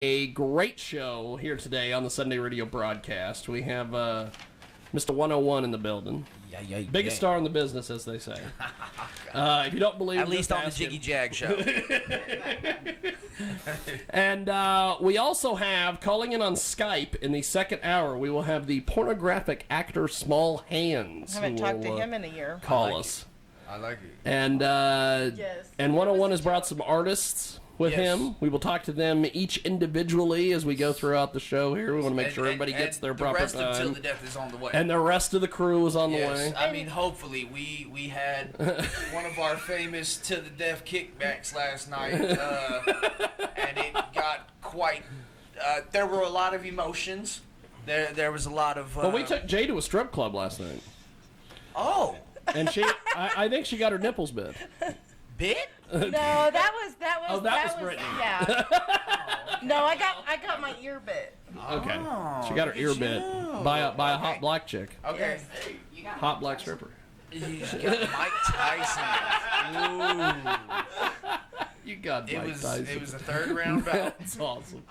a great show here today on the Sunday radio broadcast. We have Mr. 101 in the building. Biggest star in the business, as they say. If you don't believe at least on the Jiggy Jag show. And we also have, calling in on Skype in the second hour, we will have the pornographic actor Small Hands. I haven't talked to him in a year. Call us. I like it. And Yes. and 101 has brought some artists with him. We will talk to them each individually as we go throughout the show here. We want to make sure everybody gets their proper the rest time. of Till the Death is on the way. And the rest of the crew is on the way. I mean, hopefully, we had one of our famous Till the Death kickbacks last night, and it got quite. There were a lot of emotions. There was a lot of. Well, we took Jay to a strip club last night. Oh. And she, I think she got her nipples bit. Bit? No, that was Oh, that was Brittany. Yeah. No, I got my ear bit. Okay. Oh, She got her ear bit by a hot black chick. Okay. Hot black stripper. You got Mike Tyson. You got Mike Tyson. It was a third round bout. That's awesome.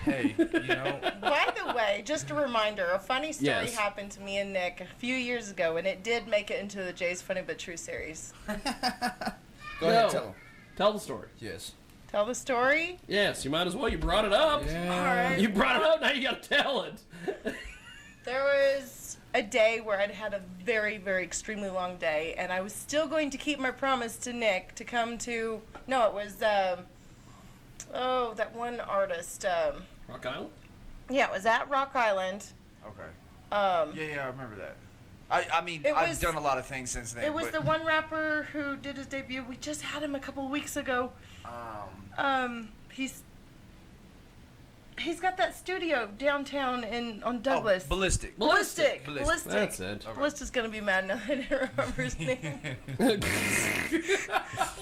Hey, you know. By the way, just a reminder, a funny story Yes. happened to me and Nick a few years ago, and it did make it into the Jay's Funny But True series. Go ahead, tell him. Tell the story. Yes. Tell the story? Yes, you might as well. You brought it up. All right. You brought it up, now you gotta tell it. There was a day where I'd had a very, very extremely long day, and I was still going to keep my promise to Nick to come to... No, it was... that one artist. Rock Island? Yeah, it was at Rock Island. Okay. Um, Yeah, I remember that. I mean, It I've was- done a lot of things since then. It was but, the one rapper who did his debut. We just had him a couple of weeks ago. He's got that studio downtown on Douglas. Ballistic. Ballistic. That's it. Okay. Ballistic's gonna be mad now. I didn't remember his name.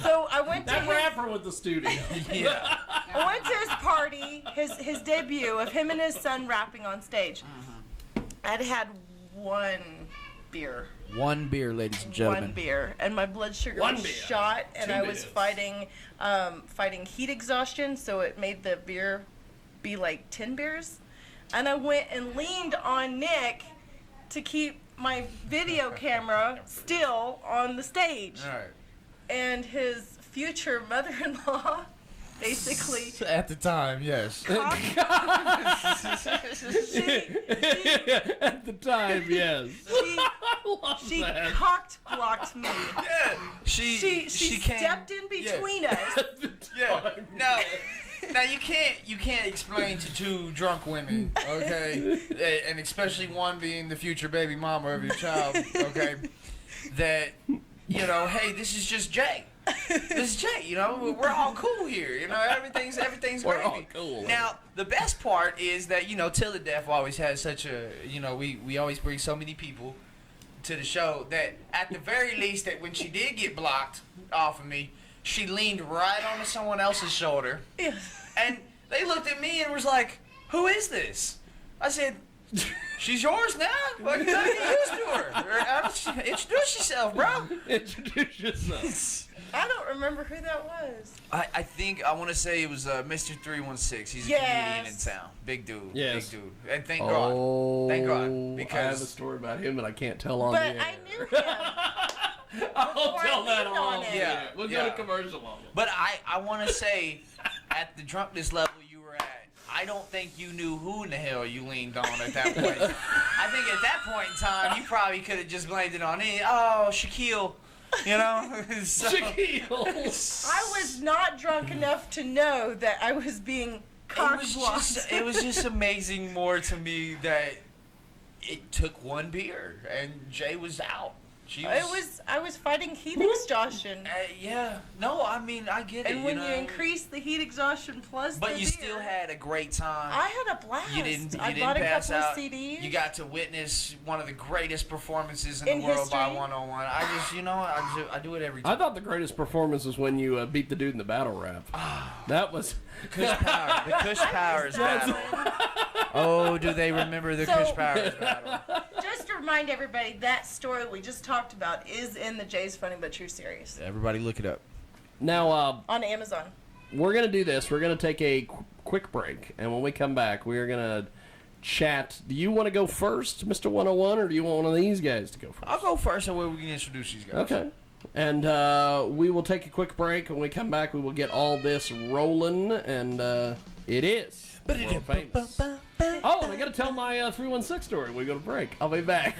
So I went to That his, rapper with the studio. Yeah. I went to his party, his debut of him and his son rapping on stage. I'd had one beer. One beer, ladies and One beer, and my blood sugar One was beer. shot, and 2 I was beers. fighting heat exhaustion, so it made the beer be like 10 beers. And I went and leaned on Nick to keep my video camera still on the stage. All right. And his future mother-in-law basically At the time, yes. At the time, yes. she that. cocked blocked me. Yeah. She came. Stepped in between us. Yeah. Now you can't explain to two drunk women, okay, and especially one being the future baby mama of your child, okay, that hey, this is just Jay. This is Jay. We're all cool here. Everything's We're gravy. all cool. Now the best part is that Till the Death always has such a we always bring so many people to the show that at the very least that when she did get blocked off of me, she leaned right onto someone else's shoulder. Yeah. And they looked at me and was like, "Who is this?" I said, "She's yours now. Fucking get used to her. Introduce yourself, bro." Introduce yourself. I don't remember who that was. I think I want to say it was Mr. 316. He's a comedian in town. Big dude. Yes. Big dude. And thank God. Thank God. I have a Because story about him, but I can't tell on But the air. I knew him. I'll before tell I that leaned on. on it. Yeah. We'll go Yeah. to commercial on it. But I want to say, at the drunkenness level you were at, I don't think you knew who in the hell you leaned on at that point. I think at that point in time, you probably could have just blamed it on it. Oh, Shaquille. So, Shaquille. I was not drunk enough to know that I was being cock-blocked. it was just amazing more to me that it took one beer and Jay was out. I was fighting heat exhaustion. Yeah. No, I mean, I get it. And when you increase the heat exhaustion plus the But you beer, still had a great time. I had a blast. You didn't I bought a pass couple out. of CDs. You got to witness one of the greatest performances in In the world by history. 101. I just, I do it every I time. thought the greatest performance was when you beat the dude in the battle rap. That was... Kush Power. The Kush Powers battle. Oh, do they remember the So- Kush Powers battle? Just to remind everybody, that story we just talked about is in the Jay's Funny But True series Everybody look it up. Now, on Amazon. we're going to do this. We're going to take a quick break. And when we come back, we are going to chat. Do you want to go first, Mr. 101, or do you want one of these guys to go first? I'll go first so we can introduce these guys. Okay. And we will take a quick break. When we come back, we will get all this rolling. And it is world famous. Oh, and I got to tell my 316 story when we go to break. I'll be back.